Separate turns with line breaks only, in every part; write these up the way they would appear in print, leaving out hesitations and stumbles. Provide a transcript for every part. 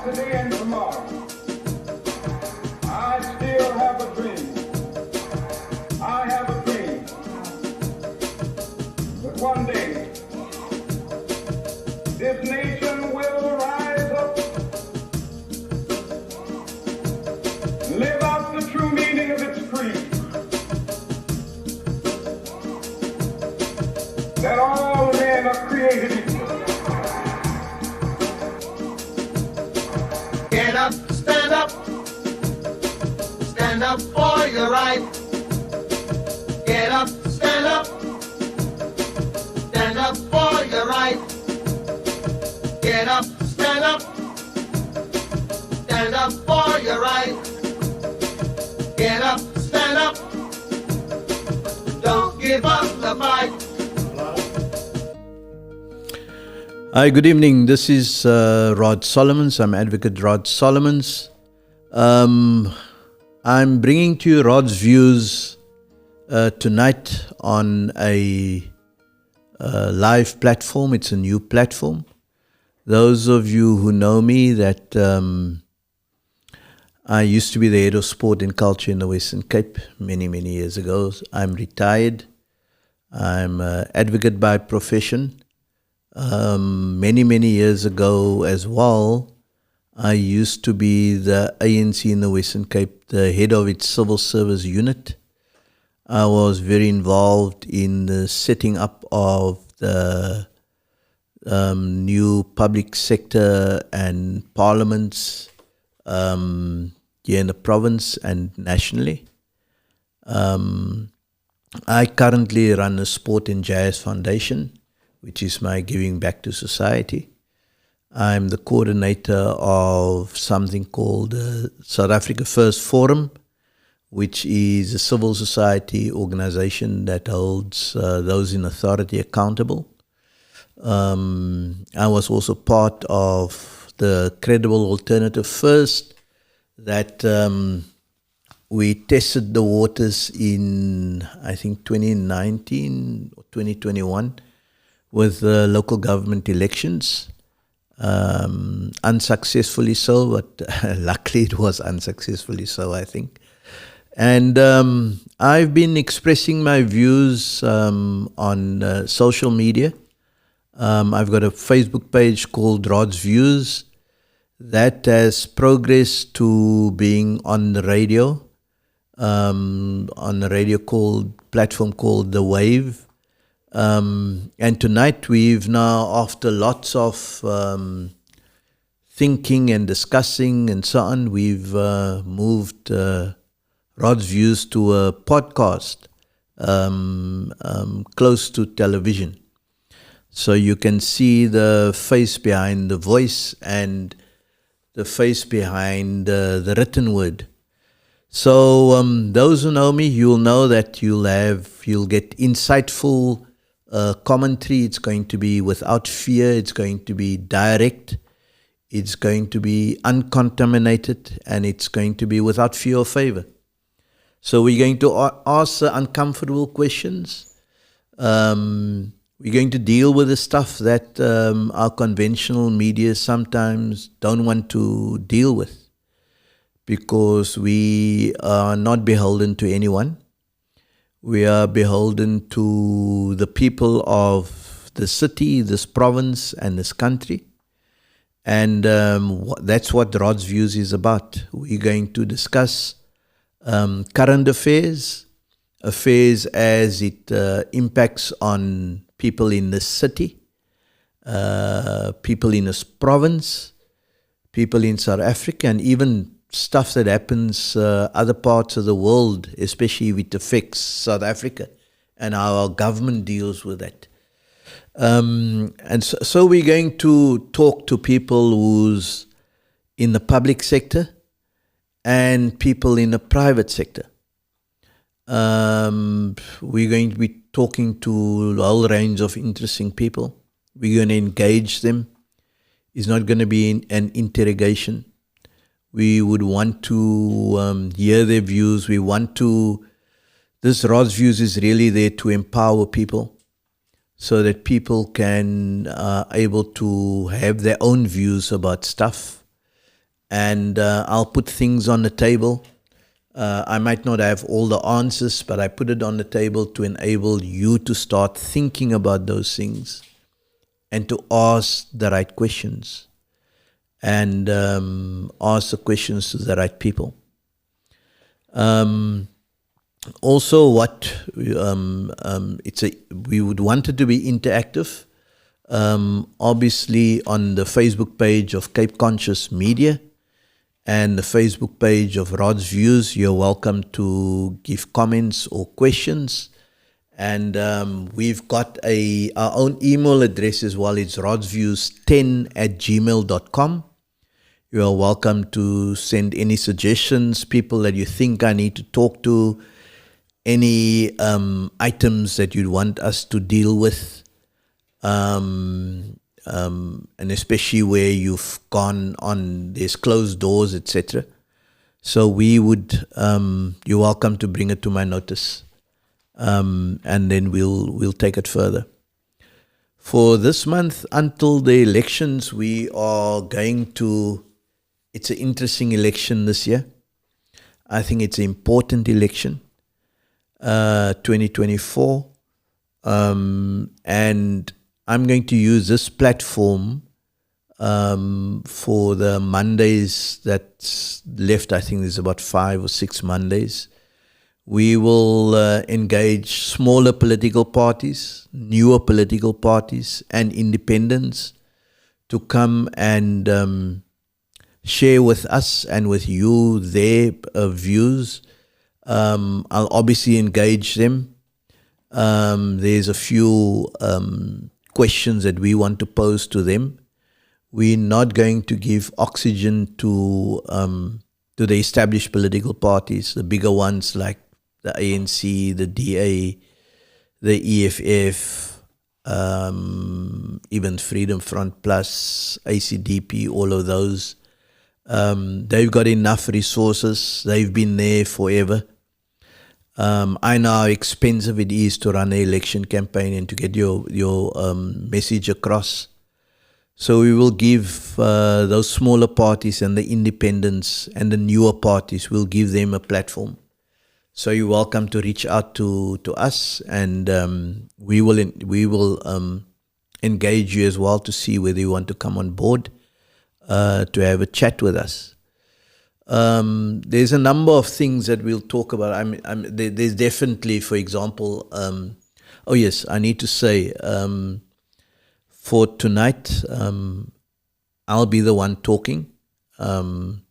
today and tomorrow. I still have a dream. I have a dream that one day this nation will rise up, live out the true meaning of its creed, that all men are created equal.
Get up, stand up for your right. Get up, stand up for your right. Get up, stand up for your right. Get up, stand up, don't give up the fight.
Hi, good evening. This is Rod Solomons. I'm Advocate Rod Solomons. I'm bringing to you Rod's views tonight on a live platform. It's a new platform. Those of you who know me, that I used to be the head of sport and culture in the Western Cape many, many years ago. I'm retired. I'm an advocate by profession. Many, many years ago as well, I used to be the ANC in the Western Cape, the head of its civil service unit. I was very involved in the setting up of the new public sector and parliaments here in the province and nationally. I currently run a Sport and Jazz Foundation, which is my giving back to society. I'm the coordinator of something called the South Africa First Forum, which is a civil society organization that holds those in authority accountable. I was also part of the Credible Alternative First, that we tested the waters in, I think, 2019 or 2021 with local government elections. Unsuccessfully so, but luckily it was unsuccessfully so, I think. And I've been expressing my views on social media. I've got a Facebook page called Rod's Views that has progressed to being on the radio, on a radio platform called The Wave. And tonight we've now, after lots of thinking and discussing and so on, we've moved Rod's Views to a podcast close to television. So you can see the face behind the voice and the face behind the written word. So those who know me, you'll know that you'll get insightful commentary. It's going to be without fear. It's going to be direct. It's going to be uncontaminated, and it's going to be without fear or favor. So we're going to ask uncomfortable questions. We're going to deal with the stuff that our conventional media sometimes don't want to deal with, because we are not beholden to anyone. We are beholden to the people of the city, this province, and this country. And that's what Rod's Views is about. We're going to discuss current affairs as it impacts on people in the city, people in this province, people in South Africa, and even stuff that happens other parts of the world, especially if it affects South Africa and how our government deals with that. And so we're going to talk to people who's in the public sector and people in the private sector. We're going to be talking to a whole range of interesting people. We're going to engage them. It's not going to be an interrogation. We would want to hear their views. This Rod's Views is really there to empower people so that people can able to have their own views about stuff and I'll put things on the table. I might not have all the answers, but I put it on the table to enable you to start thinking about those things and to ask the right questions and ask the questions to the right people. Also, we would want it to be interactive. Obviously, on the Facebook page of Cape Conscious Media and the Facebook page of Rod's Views, you're welcome to give comments or questions. And we've got our own email address as well. It's rodsviews10@gmail.com. You are welcome to send any suggestions, people that you think I need to talk to, any items that you'd want us to deal with, and especially where you've gone on, there's closed doors, etc. So we would, you're welcome to bring it to my notice, and then we'll take it further. For this month, until the elections, we are going to, it's an interesting election this year. I think it's an important election, 2024. And I'm going to use this platform for the Mondays that's left. I think there's about 5 or 6 Mondays. We will engage smaller political parties, newer political parties, and independents to come and share with us and with you their views. I'll obviously engage them. There's a few questions that we want to pose to them. We're not going to give oxygen to the established political parties, the bigger ones like the ANC, the DA, the EFF, even Freedom Front Plus, ACDP, all of those. They've got enough resources. They've been there forever. I know how expensive it is to run an election campaign and to get your message across. So we will give those smaller parties and the independents and the newer parties, we'll give them a platform. So you're welcome to reach out to us, and we will engage you as well to see whether you want to come on board to have a chat with us. There's a number of things that we'll talk about. There's definitely, for example, oh yes, I need to say, for tonight, I'll be the one talking, and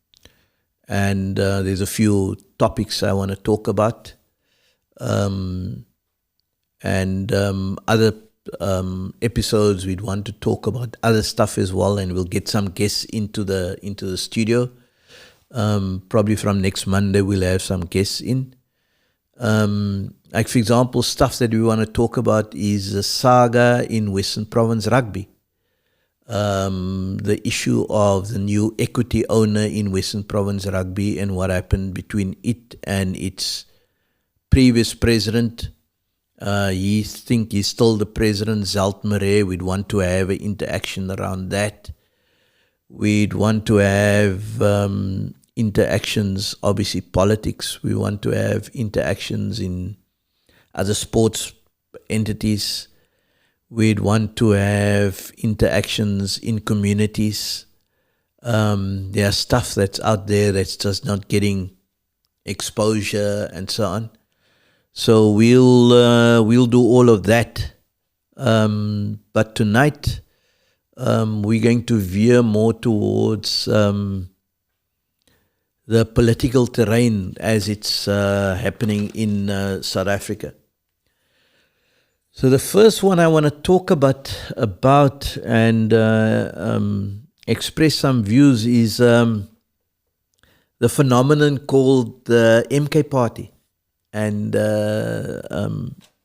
there's a few topics I want to talk about, and other episodes we'd want to talk about other stuff as well, and we'll get some guests into the studio. Probably from next Monday we'll have some guests in. Like for example, stuff that we want to talk about is the saga in Western Province Rugby. The issue of the new equity owner in Western Province Rugby and what happened between it and its previous president. He think he's still the president, Zalt Maree. We'd want to have an interaction around that. We'd want to have interactions, obviously politics. We want to have interactions in other sports entities. We'd want to have interactions in communities. There's stuff that's out there that's just not getting exposure and so on. So we'll do all of that. But tonight, we're going to veer more towards the political terrain as it's happening in South Africa. So the first one I want to talk about and express some views is the phenomenon called the MK Party and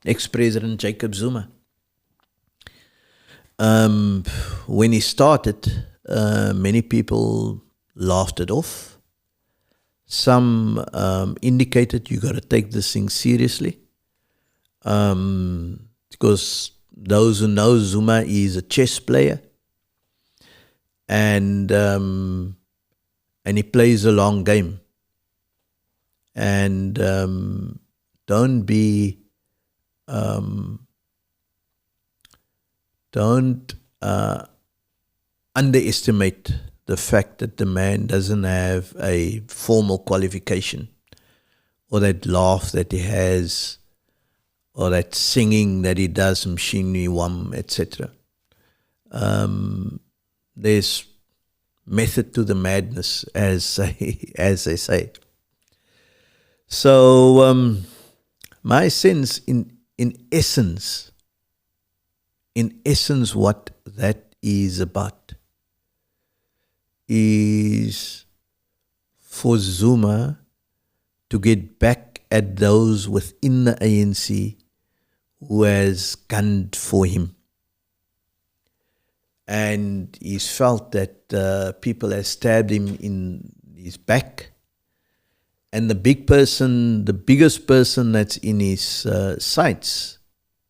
ex-President Jacob Zuma. When he started, many people laughed it off. Some indicated you got to take this thing seriously, because those who know, Zuma is a chess player, and and he plays a long game. And don't underestimate the fact that the man doesn't have a formal qualification, or that laugh that he has, or that singing that he does, mshini wam, etc. There's method to the madness, as they say. So my sense, in essence, what that is about is for Zuma to get back at those within the ANC who has gunned for him. And he's felt that people have stabbed him in his back. And the biggest person that's in his sights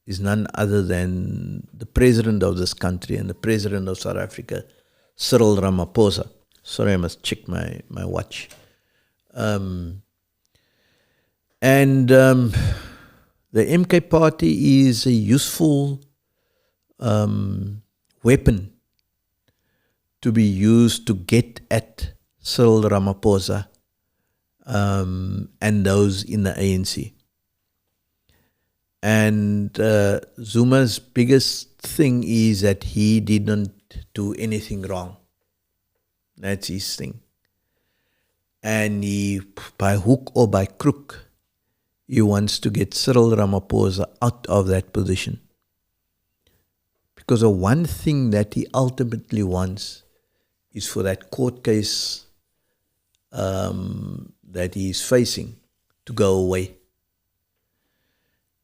is none other than the president of this country and the president of South Africa, Cyril Ramaphosa. Sorry, I must check my watch. The MK party is a useful weapon to be used to get at Cyril Ramaphosa and those in the ANC. And Zuma's biggest thing is that he didn't do anything wrong. That's his thing. And he, by hook or by crook, he wants to get Cyril Ramaphosa out of that position. Because the one thing that he ultimately wants is for that court case that he is facing to go away,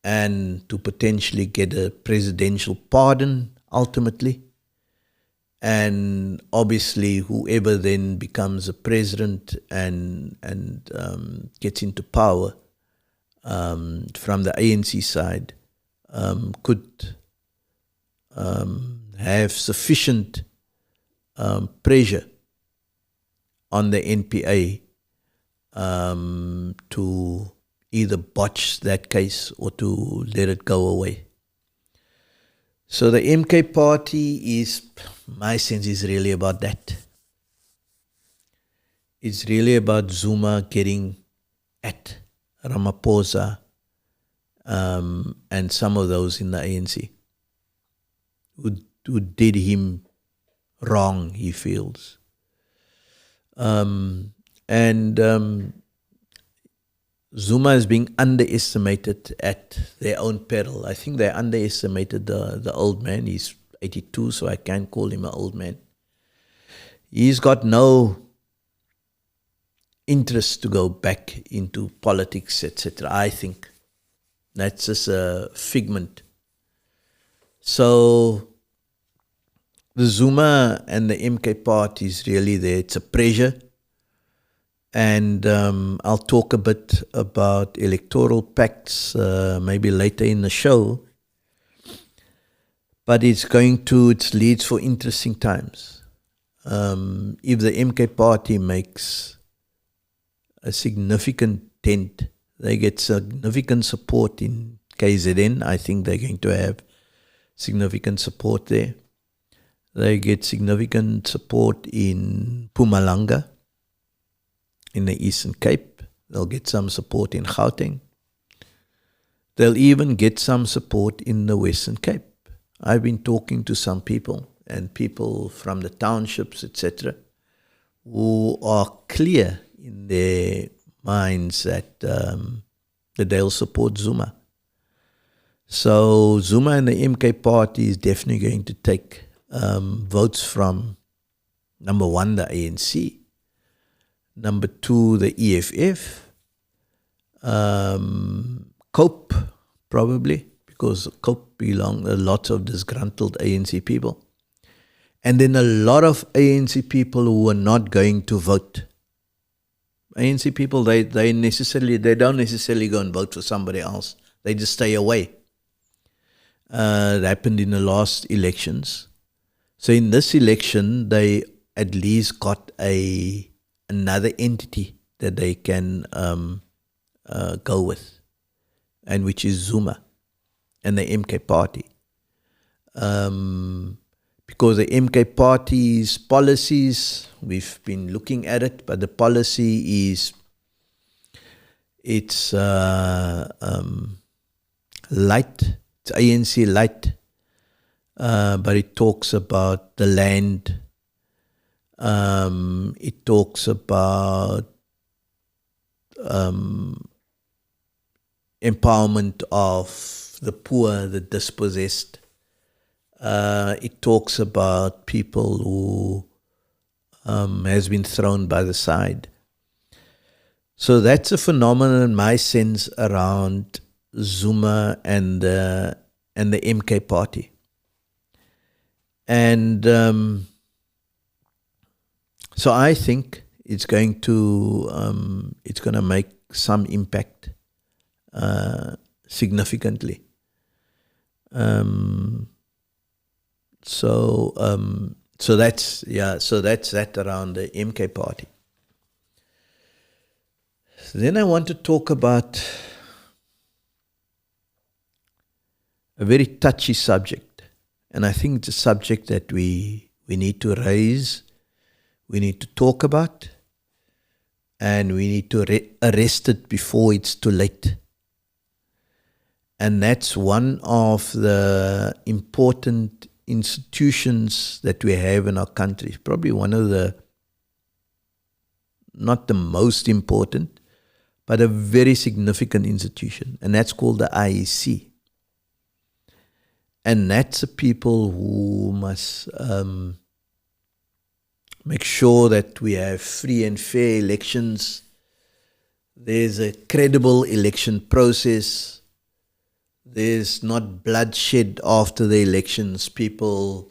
and to potentially get a presidential pardon ultimately. And obviously whoever then becomes a president and gets into power from the ANC side could have sufficient pressure on the NPA to either botch that case or to let it go away. So the MK party is, my sense, is really about that. It's really about Zuma getting at Ramaphosa and some of those in the ANC who did him wrong, he feels. Zuma is being underestimated at their own peril. I think they underestimated the old man. He's 82, so I can't call him an old man. He's got no interest to go back into politics, etc. I think that's just a figment. So the Zuma and the MK party is really there. It's a pressure. And I'll talk a bit about electoral pacts maybe later in the show. But it leads for interesting times. If the MK party makes a significant dent, they get significant support in KZN. I think they're going to have significant support there. They get significant support in Mpumalanga, in the Eastern Cape. They'll get some support in Gauteng. They'll even get some support in the Western Cape. I've been talking to some people, and people from the townships, etc., who are clear in their minds that they'll support Zuma. So Zuma and the MK party is definitely going to take votes from, number one, the ANC, number two, the EFF, COPE, probably, because COPE belong a lot of disgruntled ANC people. And then a lot of ANC people who are not going to vote. ANC people, they don't necessarily go and vote for somebody else. They just stay away. It happened in the last elections. So in this election, they at least got a another entity that they can go with, and which is Zuma and the MK party. Because the MK party's policies, we've been looking at it, but the policy is, it's light, it's ANC light, but it talks about the land, it talks about empowerment of the poor, the dispossessed. It talks about people who has been thrown by the side. So that's a phenomenon in my sense around Zuma and the MK party. And so I think it's going to make some impact significantly. So that's that around the MK party. Then I want to talk about a very touchy subject, and I think it's a subject that we need to raise, we need to talk about, and we need to arrest it before it's too late. And that's one of the important institutions that we have in our country. Probably one of the, not the most important, but a very significant institution, and that's called the IEC. And that's the people who must make sure that we have free and fair elections. There's a credible election process. There's not bloodshed after the elections. People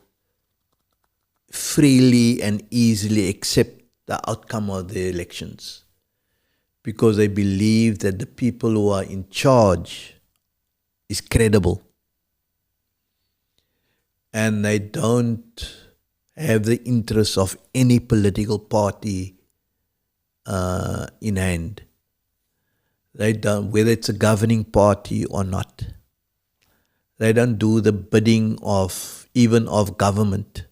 freely and easily accept the outcome of the elections because they believe that the people who are in charge is credible. And they don't have the interests of any political party in hand. They don't, whether it's a governing party or not. They don't do the bidding of even of government,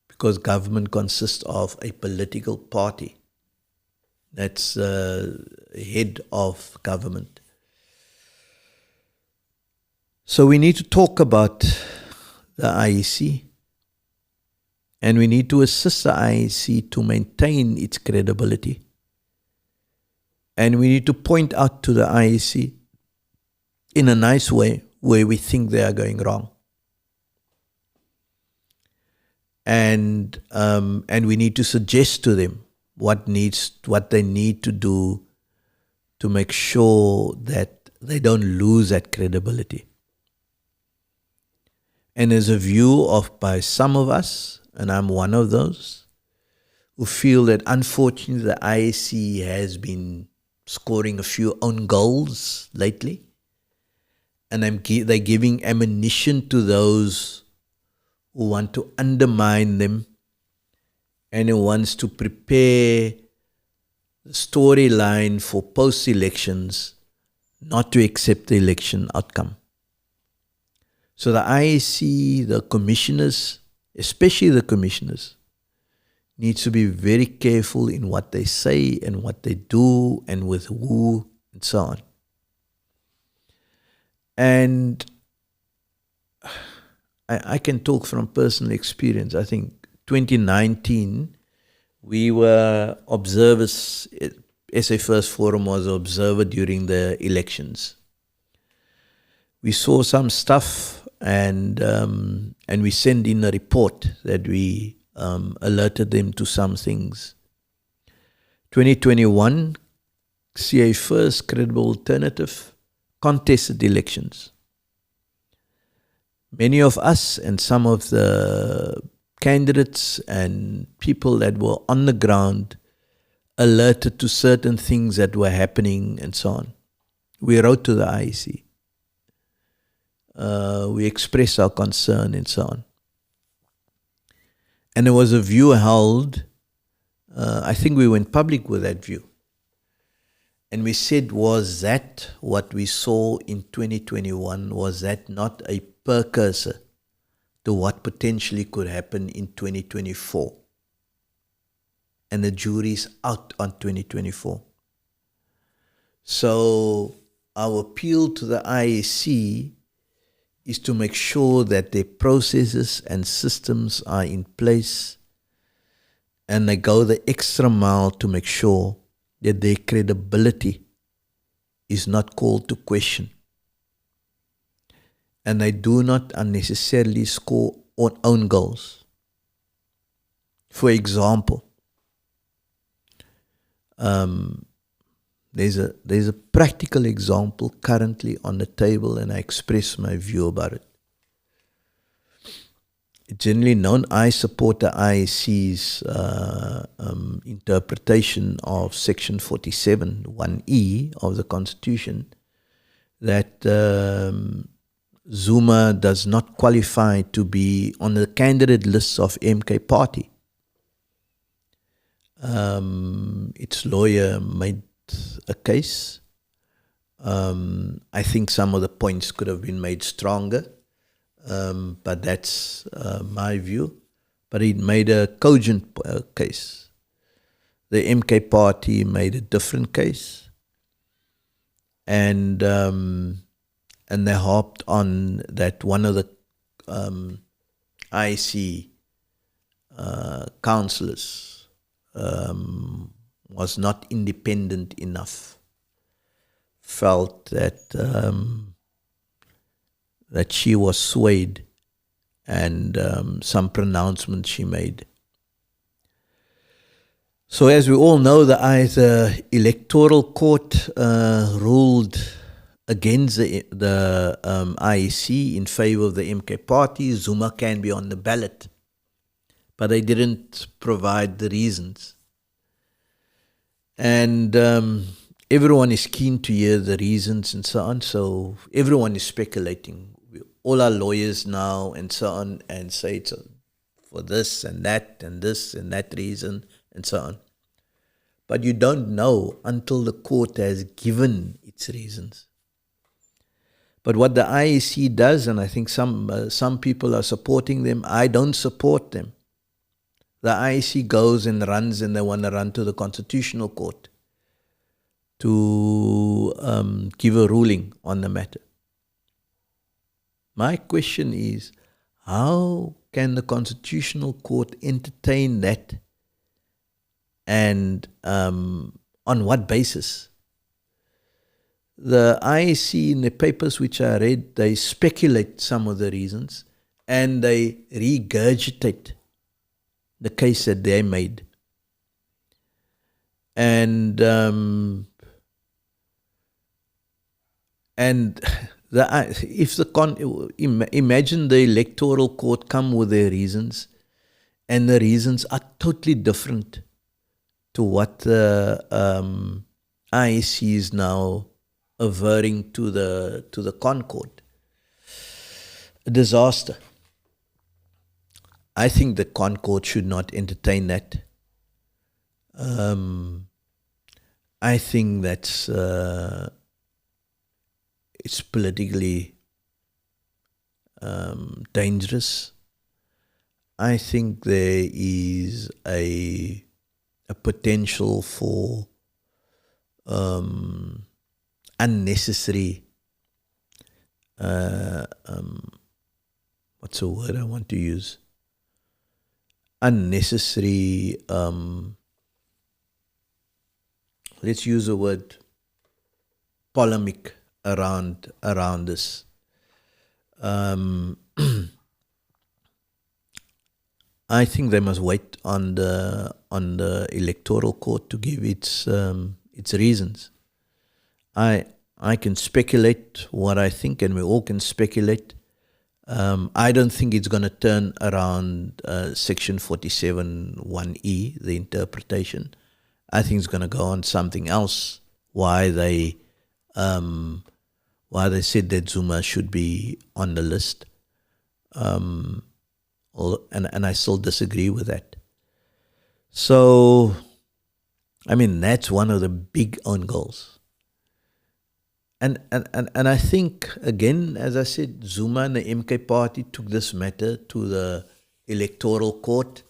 because government consists of a political party. That's the head of government. So we need to talk about the IEC, and we need to assist the IEC to maintain its credibility. And we need to point out to the IEC in a nice way where we think they are going wrong. And we need to suggest to them what they need to do to make sure that they don't lose that credibility. And there's a view by some of us, and I'm one of those, who feel that unfortunately the IEC has been scoring a few own goals lately, and they're giving ammunition to those who want to undermine them and who wants to prepare the storyline for post-elections not to accept the election outcome. So the IEC, the commissioners, especially the commissioners, needs to be very careful in what they say and what they do and with who and so on. And I can talk from personal experience. I think 2019, we were observers. SA First Forum was an observer during the elections. We saw some stuff, and we sent in a report that we alerted them to some things. 2021, CA First, Credible Alternative, contested elections. Many of us and some of the candidates and people that were on the ground alerted to certain things that were happening and so on. We wrote to the IEC. We expressed our concern and so on. And there was a view held I think we went public with that view. And we said, was that what we saw in 2021? Was that not a precursor to what potentially could happen in 2024? And the jury's out on 2024. So our appeal to the IEC is to make sure that their processes and systems are in place and they go the extra mile to make sure that their credibility is not called to question. And they do not unnecessarily score on own goals. For example, there's a practical example currently on the table, and I express my view about it. Generally known, I support the IEC's interpretation of Section 47, 1E of the Constitution, that Zuma does not qualify to be on the candidate lists of MK Party. Its lawyer made a case. I think some of the points could have been made stronger, but that's my view. But it made a cogent case. The MK Party made a different case, and they harped on that one of the IEC councillors was not independent enough, felt that that she was swayed, and some pronouncements she made. So as we all know, the electoral court ruled against the IEC in favor of the MK Party. Zuma can be on the ballot, but they didn't provide the reasons. And everyone is keen to hear the reasons and so on, so everyone is speculating. All our lawyers now and so on, and say it's for this and that and this and that reason and so on. But you don't know until the court has given its reasons. But what the IEC does, and I think some people are supporting them, I don't support them. The IEC goes and runs, and they want to run to the Constitutional Court to give a ruling on the matter. My question is, how can the Constitutional Court entertain that, and on what basis? The IEC, in the papers which I read, they speculate some of the reasons, and they regurgitate the case that they made. And imagine the electoral court come with their reasons, and the reasons are totally different to what the IEC is now averring to the Concord. A disaster. I think the Concord should not entertain that. I think that's it's politically dangerous. I think there is a potential for unnecessary, what's the word I want to use? Unnecessary, let's use the word polemic around this. I think they must wait on the electoral court to give its reasons. I can speculate what I think, and we all can speculate. I don't think it's going to turn around Section 47 1E, the interpretation. I think it's going to go on something else. Why they said that Zuma should be on the list, and I still disagree with that. So, I mean, that's one of the big own goals. And I think, again, as I said, Zuma and the MK party took this matter to the electoral court,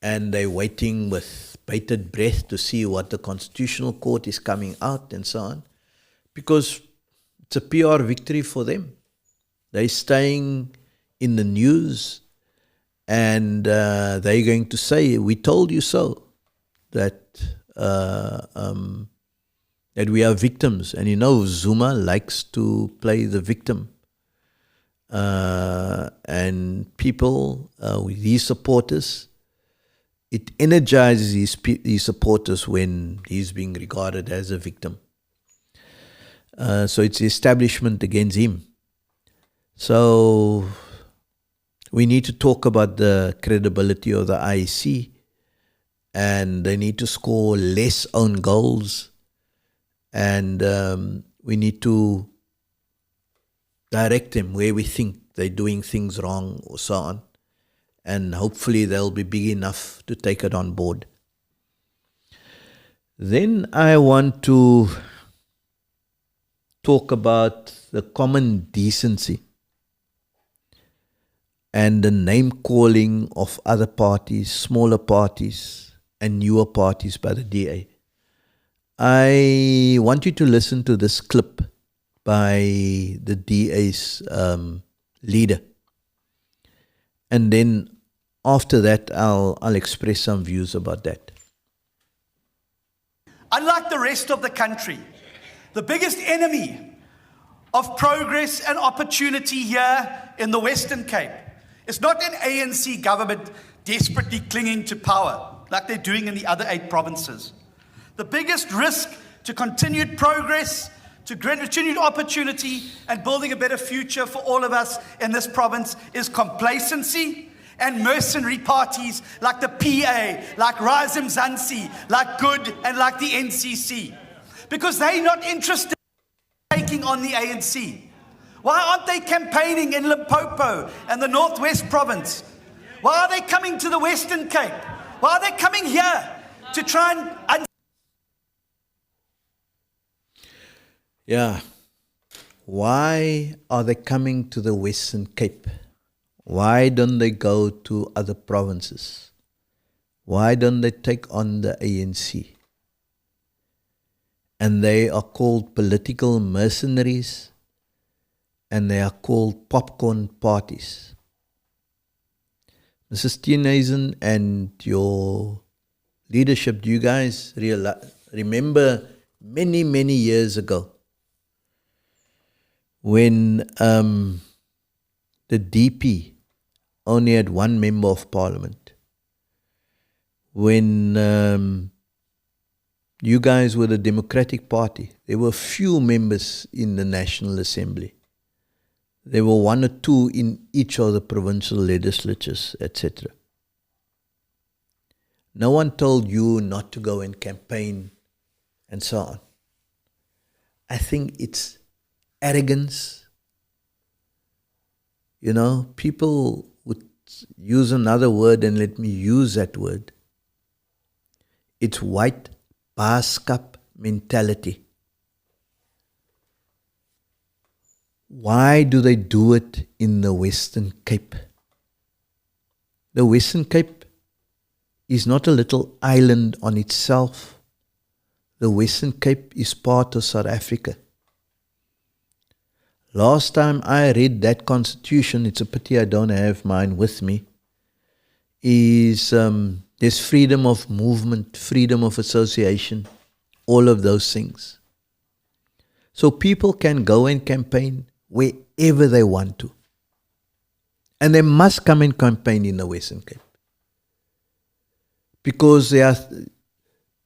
and they're waiting with bated breath to see what the constitutional court is coming out and so on, because it's a PR victory for them. They're staying in the news, and they're going to say, we told you so, that that we are victims. And you know, Zuma likes to play the victim. And people, with his supporters, it energizes his supporters when he's being regarded as a victim. So it's the establishment against him. So we need to talk about the credibility of the IEC, and they need to score less own goals, and we need to direct them where we think they're doing things wrong or so on, and hopefully they'll be big enough to take it on board. Then I want to talk about the common decency and the name-calling of other parties, smaller parties, and newer parties by the DA. I want you to listen to this clip by the DA's leader. And then after that, I'll express some views about that.
Unlike the rest of the country, the biggest enemy of progress and opportunity here in the Western Cape is not an ANC government desperately clinging to power like they're doing in the other 8 provinces. The biggest risk to continued progress, to continued opportunity and building a better future for all of us in this province is complacency and mercenary parties like the PA, like Rise Mzansi, like Good and like the NCC. Because they're not interested in taking on the ANC. Why aren't they campaigning in Limpopo and the Northwest Province? Why are they coming to the Western Cape? Why are they coming here to try and...
Yeah. Why are they coming to the Western Cape? Why don't they go to other provinces? Why don't they take on the ANC? And they are called political mercenaries, and they are called popcorn parties. Mrs. Steenhuisen and your leadership, do you guys remember many, many years ago when the DP only had one member of parliament? When you guys were the Democratic Party, there were few members in the National Assembly. There were 1 or 2 in each of the provincial legislatures, etc. No one told you not to go and campaign and so on. I think it's arrogance. You know, people would use another word, and let me use that word. It's white baaskap mentality. Why do they do it in the Western Cape? The Western Cape is not a little island on itself. The Western Cape is part of South Africa. Last time I read that constitution, it's a pity I don't have mine with me, is there's freedom of movement, freedom of association, all of those things. So people can go and campaign wherever they want to. And they must come and campaign in the Western Cape. Because they are,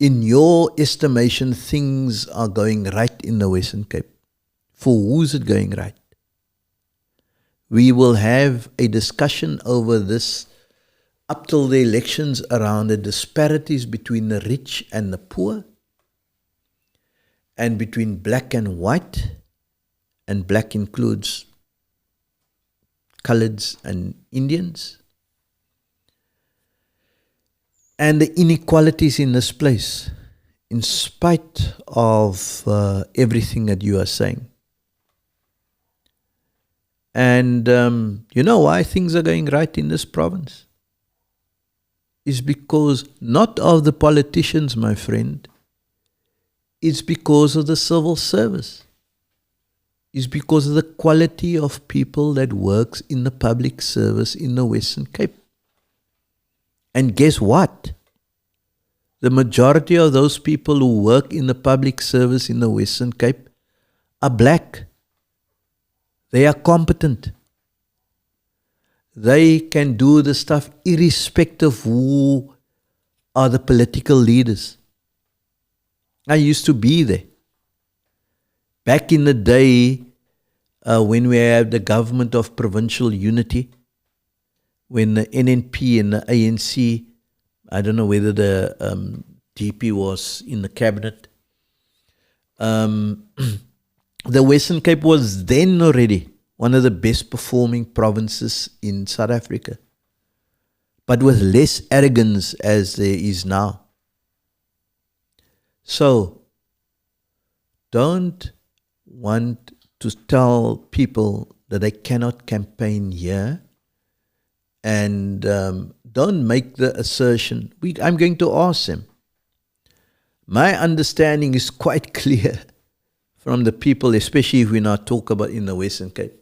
in your estimation, things are going right in the Western Cape. For who's it going right? We will have a discussion over this up till the elections around the disparities between the rich and the poor, and between black and white, and black includes coloreds and Indians. and the inequalities in this place, in spite of everything that you are saying. And you know why things are going right in this province? It's because not of the politicians, my friend. It's because of the civil service. It's because of the quality of people that works in the public service in the Western Cape. And guess what? The majority of those people who work in the public service in the Western Cape are black. They are competent. They can do the stuff irrespective of who are the political leaders. I used to be there. Back in the day, when we had the government of provincial unity, when the NNP and the ANC, I don't know whether the DP was in the cabinet, the Western Cape was then already one of the best performing provinces in South Africa, but with less arrogance as there is now. So, don't want to tell people that they cannot campaign here, and don't make the assertion. I'm going to ask them. My understanding is quite clear from the people, especially if we now talk about in the Western Cape.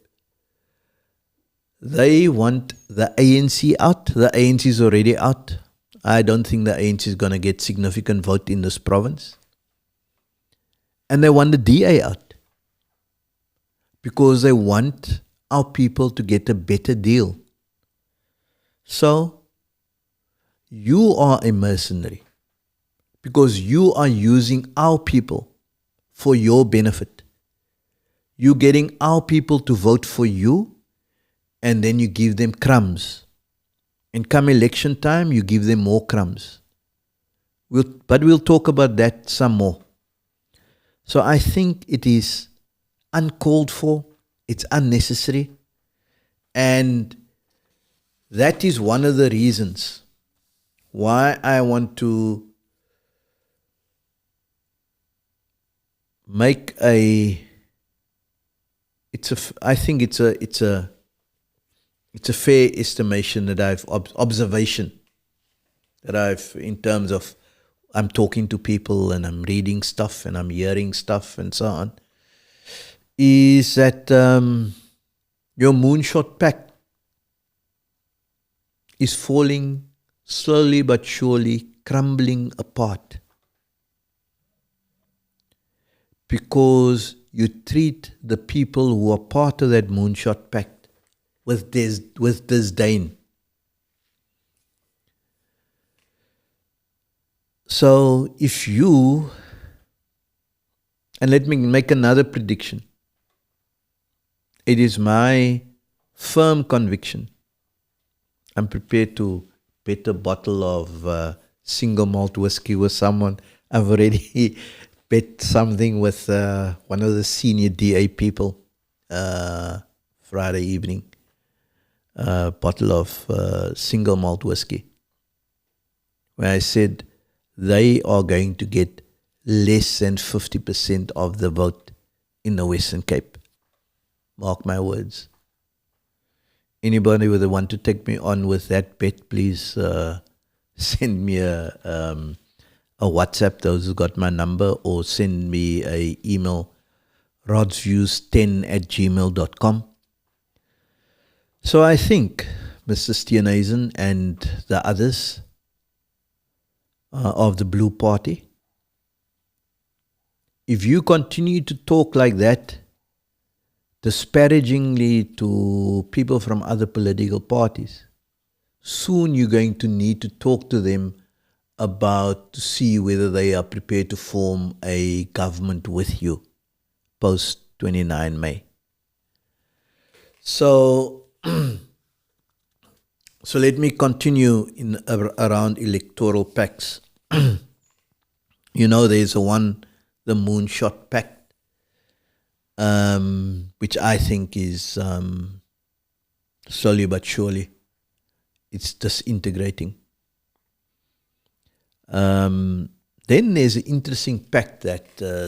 They want the ANC out. The ANC is already out. I don't think the ANC is going to get significant vote in this province. And they want the DA out because they want our people to get a better deal. So, you are a mercenary because you are using our people for your benefit. You're getting our people to vote for you, and then you give them crumbs. And come election time, you give them more crumbs. But we'll talk about that some more. So I think it is uncalled for, it's unnecessary, and that is one of the reasons why I want to make I think it's a fair estimation that observation that I've, in terms of I'm talking to people and I'm reading stuff and I'm hearing stuff and so on, is that your moonshot pact is falling slowly but surely, crumbling apart. Because you treat the people who are part of that moonshot pact with disdain. So if you, and let me make another prediction. It is my firm conviction. I'm prepared to bet a bottle of single malt whiskey with someone. I've already bet something with one of the senior DA people Friday evening. A bottle of single malt whiskey. Where I said they are going to get less than 50% of the vote in the Western Cape. Mark my words. Anybody who want to take me on with that bet, please send me a WhatsApp, those who got my number, or send me a email, rodsviews10@gmail.com. So I think Mr. Steenhuisen and the others of the Blue Party, if you continue to talk like that, disparagingly to people from other political parties, soon you're going to need to talk to them about to see whether they are prepared to form a government with you post 29 May. So let me continue in around electoral pacts. You know, there's the Moonshot Pact, which I think is slowly but surely it's disintegrating. Then there's an interesting pact that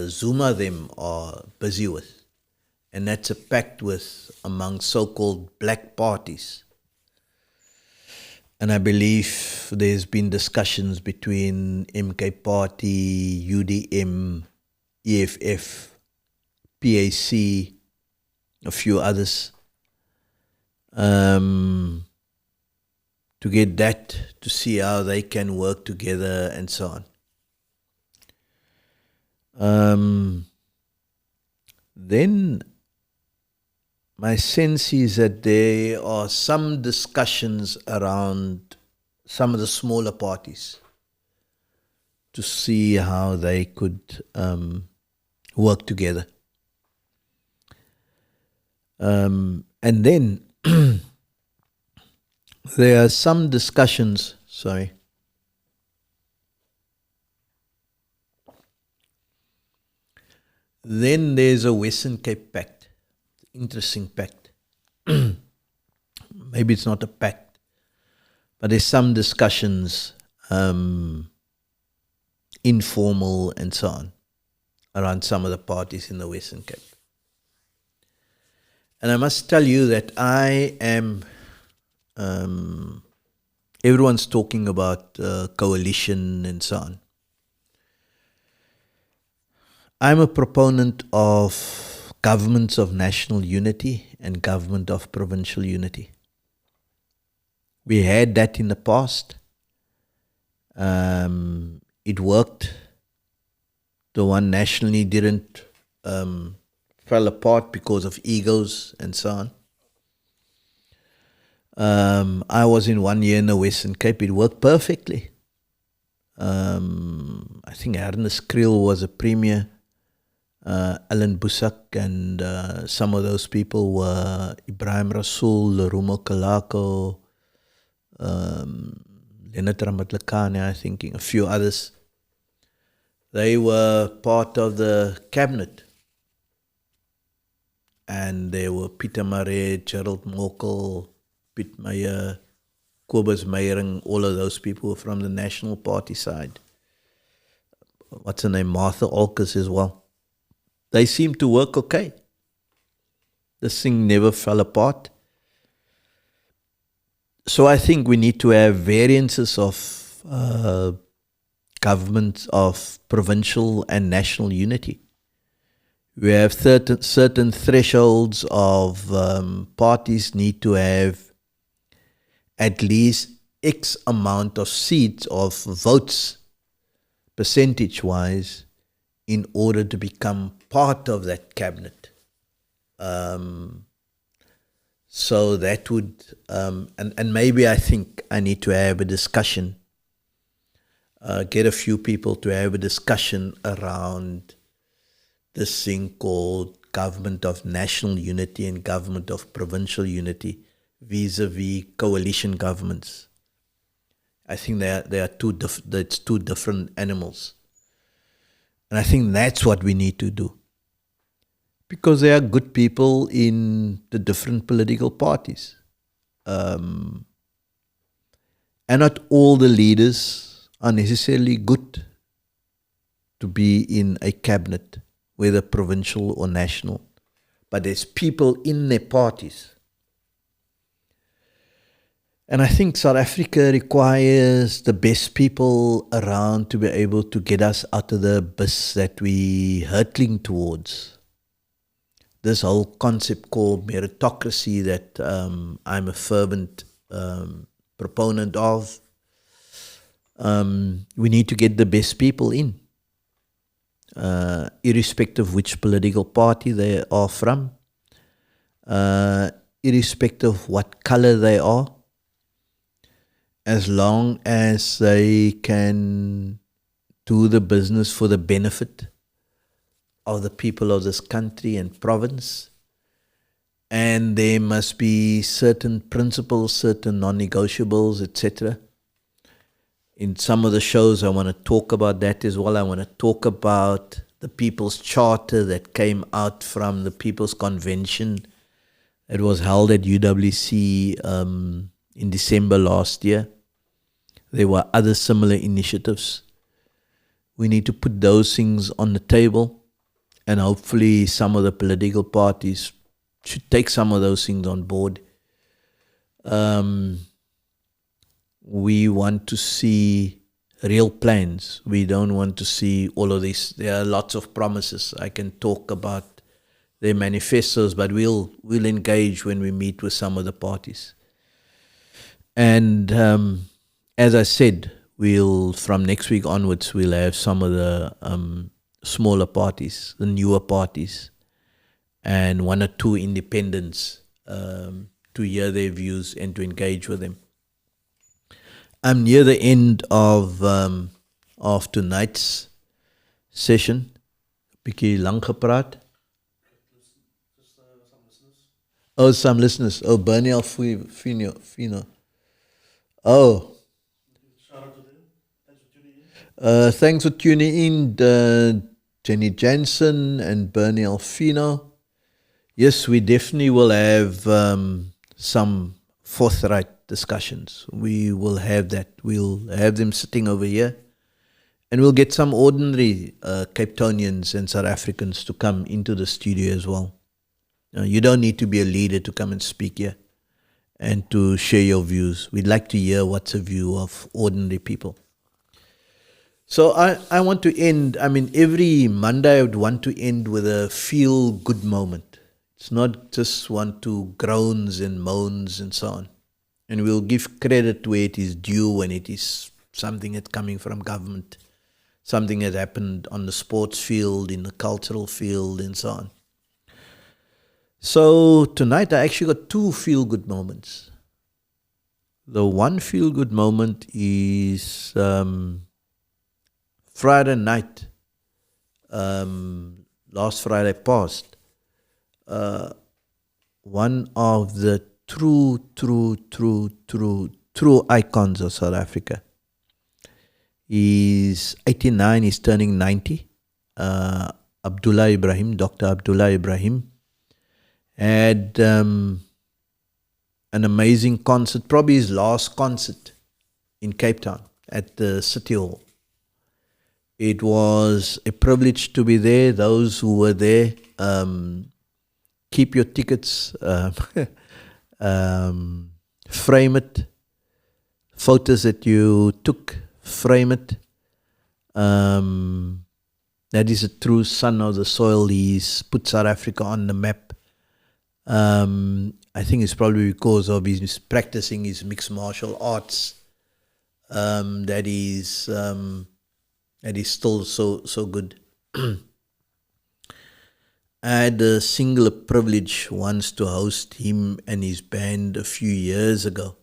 Zuma them are busy with, and that's a pact with among so-called black parties. And I believe there's been discussions between MK Party, UDM, EFF, PAC, a few others, to get that, to see how they can work together and so on. Then my sense is that there are some discussions around some of the smaller parties to see how they could work together. And then there are some discussions, Then there's a Western Cape Pact, interesting pact. Maybe it's not a pact, but there's some discussions, informal and so on, around some of the parties in the Western Cape. And I must tell you that I am, everyone's talking about coalition and so on. I'm a proponent of governments of national unity and government of provincial unity. We had that in the past. It worked. The one nationally didn't fell apart because of egos and so on. I was in 1 year in the Western Cape. It worked perfectly. I think Ernest Kriel was a premier. Alan Busak and some of those people were Ibrahim Rasool, Lerumo Kalako, Leonard Ramatlakane, I think, a few others. They were part of the cabinet. And there were Peter Maree, Gerald Mokel, Piet Meyer, Kobus Meyering, all of those people were from the National Party side. What's her name? Martha Olkers as well. They seemed to work okay. This thing never fell apart. So I think we need to have variances of governments of provincial and national unity. We have certain thresholds of parties need to have at least X amount of seats of votes, percentage-wise, in order to become part of that cabinet. So that would, and maybe I think I need to have a discussion, get a few people to have a discussion around this thing called government of national unity and government of provincial unity vis-a-vis coalition governments. I think they are two different animals. And I think that's what we need to do. Because there are good people in the different political parties. And not all the leaders are necessarily good to be in a cabinet, whether provincial or national. But there's people in their parties. And I think South Africa requires the best people around to be able to get us out of the abyss that we're hurtling towards. This whole concept called meritocracy that I'm a fervent proponent of. We need to get the best people in, irrespective of which political party they are from, irrespective of what color they are. As long as they can do the business for the benefit of the people of this country and province. And there must be certain principles, certain non-negotiables, etc. In some of the shows, I want to talk about that as well. I want to talk about the People's Charter that came out from the People's Convention. It was held at UWC in December last year. There were other similar initiatives. We need to put those things on the table, and hopefully some of the political parties should take some of those things on board. We want to see real plans. We don't want to see all of this. There are lots of promises. I can talk about their manifestos, but we'll engage when we meet with some of the parties. And as I said, from next week onwards, we'll have some of the smaller parties, the newer parties, and one or two independents to hear their views and to engage with them. I'm near the end of tonight's session. Bietjie lang gepraat. Oh, some listeners. Oh, Bernie Alfino. Oh. Thanks for tuning in, Jenny Jansen and Bernie Alfino. Yes, we definitely will have some forthright discussions. We will have that. We'll have them sitting over here, and we'll get some ordinary Cape Townians and South Africans to come into the studio as well. You don't need to be a leader to come and speak here and to share your views. We'd like to hear what's a view of ordinary people. So I want to end, every Monday I would want to end with a feel-good moment. It's not just one to groans and moans and so on. And we'll give credit where it is due when it is something that's coming from government, something that happened on the sports field, in the cultural field, and so on. So tonight I actually got two feel-good moments. The one feel-good moment is Friday night, last Friday past. One of the true icons of South Africa. He's 89, he's turning 90. Abdullah Ibrahim, Dr. Abdullah Ibrahim, had an amazing concert, probably his last concert in Cape Town at the City Hall. It was a privilege to be there. Those who were there, keep your tickets, frame it. Photos that you took, frame it. That is a true son of the soil. He's put South Africa on the map. I think it's probably because of his practicing his mixed martial arts that is still so good. I had a singular privilege once to host him and his band a few years ago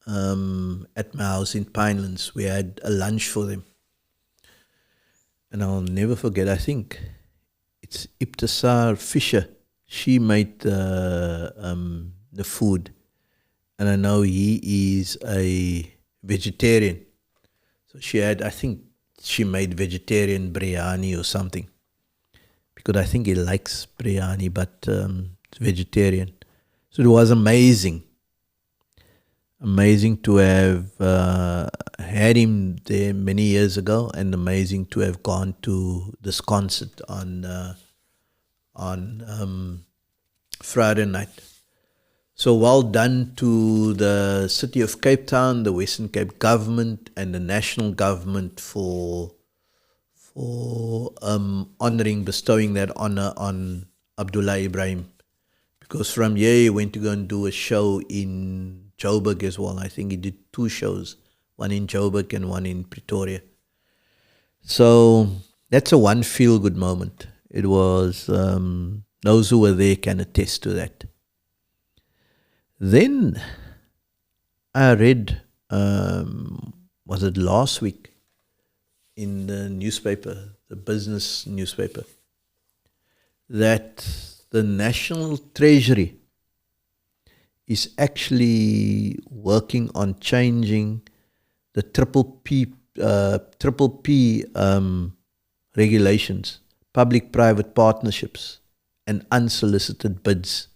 at my house in Pinelands. We had a lunch for them. And I'll never forget, I think it's Ibtisar Fisher. She made the food. And I know he is a vegetarian. So I think she made vegetarian biryani or something. Because I think he likes biryani, but it's vegetarian. So it was amazing. Amazing to have had him there many years ago, and amazing to have gone to this concert on Friday night. So well done to the City of Cape Town, the Western Cape government, and the national government for honoring, bestowing that honor on Abdullah Ibrahim. Because from here he went to go and do a show in Joburg as well. I think he did 2 shows, one in Joburg and one in Pretoria. So that's a one feel-good moment. It was, those who were there can attest to that. Then I read, was it last week, in the newspaper, the business newspaper, that the National Treasury is actually working on changing the triple P regulations, public-private partnerships, and unsolicited bids.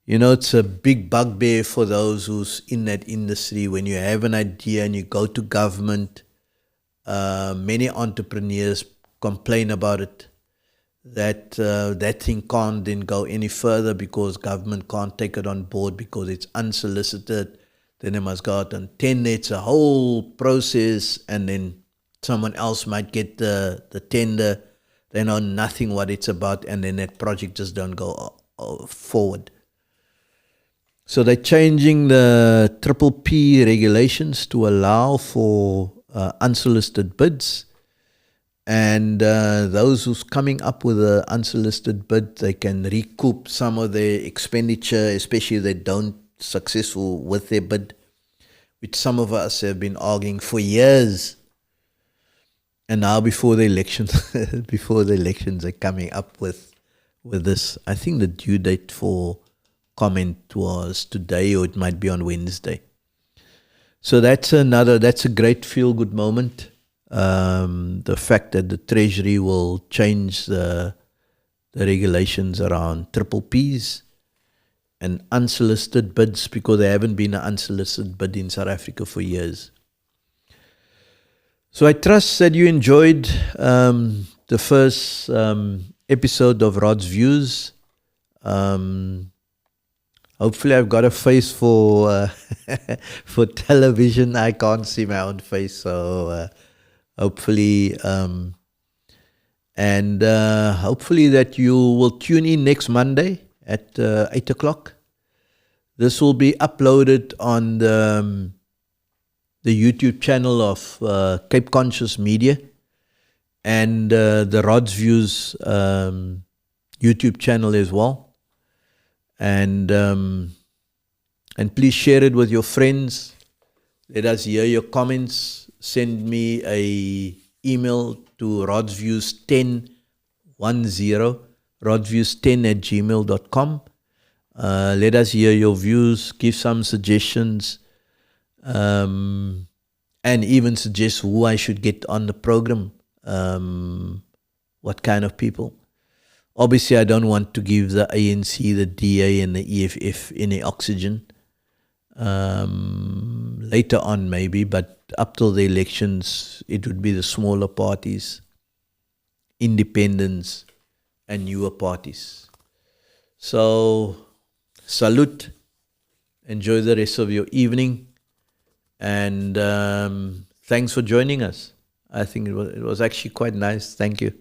You know, it's a big bugbear for those who's in that industry. When you have an idea and you go to government, many entrepreneurs complain about it, that that thing can't then go any further because government can't take it on board because it's unsolicited. Then they must go out and tender. It's a whole process, and then someone else might get the tender. They know nothing what it's about, and then that project just don't go forward. So they're changing the Triple P regulations to allow for unsolicited bids. And those who's coming up with an unsolicited bid, they can recoup some of their expenditure, especially if they don't successful with their bid, which some of us have been arguing for years. And now before the elections, they're coming up with this. I think the due date for comment was today, or it might be on Wednesday. So that's a great feel-good moment. The fact that the Treasury will change the regulations around triple Ps and unsolicited bids, because there haven't been an unsolicited bid in South Africa for years. So I trust that you enjoyed the first episode of Rod's Views. Hopefully I've got a face for for television. I can't see my own face, so hopefully hopefully that you will tune in next Monday at 8 o'clock. This will be uploaded on the YouTube channel of Cape Conscious Media and the Rod's Views YouTube channel as well. And please share it with your friends. Let us hear your comments. Send me a email to rodsviews1010, rodsviews10@gmail.com. Let us hear your views. Give some suggestions. And even suggest who I should get on the program. What kind of people. Obviously, I don't want to give the ANC, the DA, and the EFF any oxygen. Later on, maybe, but up till the elections, it would be the smaller parties, independents, and newer parties. So, salute. Enjoy the rest of your evening. And thanks for joining us. I think it was actually quite nice. Thank you.